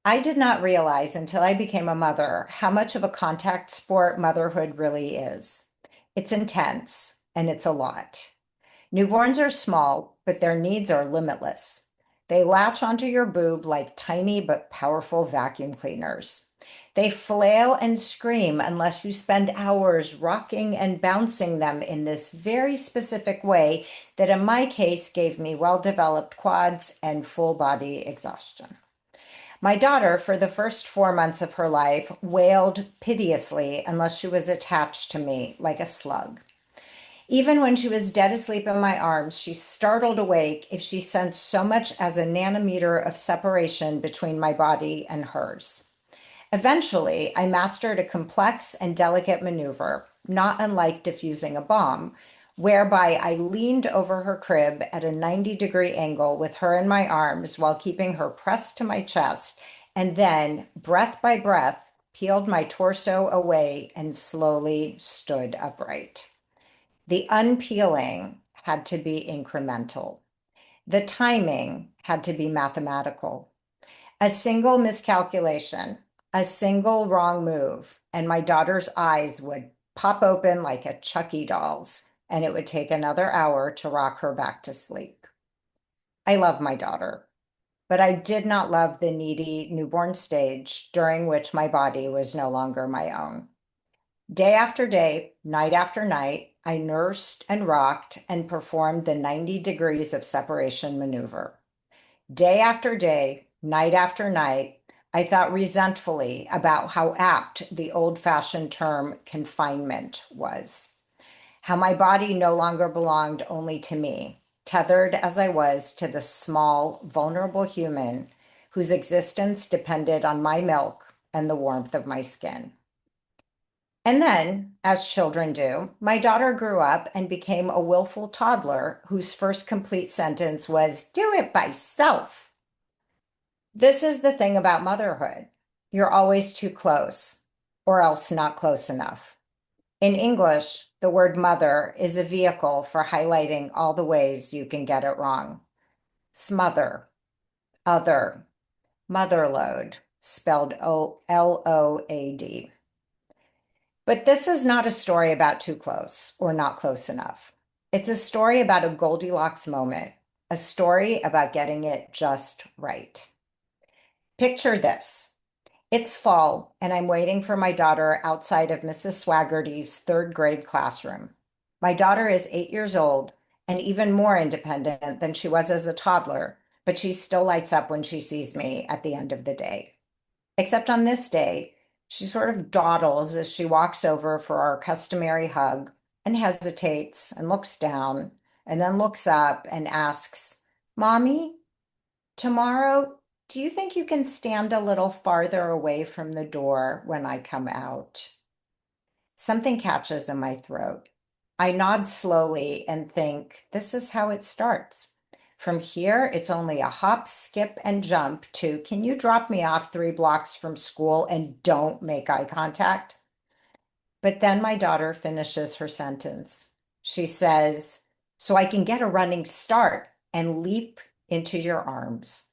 I did not realize until I became a mother how much of a contact sport motherhood really is. It's intense and it's a lot. Newborns are small, but their needs are limitless. They latch onto your boob like tiny but powerful vacuum cleaners. They flail and scream unless you spend hours rocking and bouncing them in this very specific way that, in my case, gave me well developed quads and full body exhaustion. My daughter, for the first 4 months of her life, wailed piteously unless she was attached to me like a slug. Even when she was dead asleep in my arms, she startled awake if she sensed so much as a nanometer of separation between my body and hers. Eventually, I mastered a complex and delicate maneuver, not unlike defusing a bomb, whereby I leaned over her crib at a 90-degree angle with her in my arms while keeping her pressed to my chest, and then, breath by breath, peeled my torso away and slowly stood upright. The unpeeling had to be incremental. The timing had to be mathematical. A single miscalculation, a single wrong move, and my daughter's eyes would pop open like a Chucky doll's, and it would take another hour to rock her back to sleep. I love my daughter, but I did not love the needy newborn stage during which my body was no longer my own. Day after day, night after night, I nursed and rocked and performed the 90 degrees of separation maneuver. Day after day, night after night, I thought resentfully about how apt the old-fashioned term confinement was, how my body no longer belonged only to me, tethered as I was to the small, vulnerable human whose existence depended on my milk and the warmth of my skin. And then, as children do, my daughter grew up and became a willful toddler whose first complete sentence was, "Do it myself." This is the thing about motherhood. You're always too close, or else not close enough. In English, the word mother is a vehicle for highlighting all the ways you can get it wrong. Smother, other, motherload, spelled Load. But this is not a story about too close or not close enough. It's a story about a Goldilocks moment, a story about getting it just right. Picture this. It's fall, and I'm waiting for my daughter outside of Mrs. Swaggerty's third grade classroom. My daughter is 8 years old and even more independent than she was as a toddler, but she still lights up when she sees me at the end of the day. Except on this day, she sort of dawdles as she walks over for our customary hug and hesitates and looks down and then looks up and asks, "Mommy, tomorrow, do you think you can stand a little farther away from the door when I come out?" Something catches in my throat. I nod slowly and think, this is how it starts. From here, it's only a hop, skip, and jump to, "Can you drop me off 3 blocks from school and don't make eye contact?" But then my daughter finishes her sentence. She says, "So I can get a running start and leap into your arms."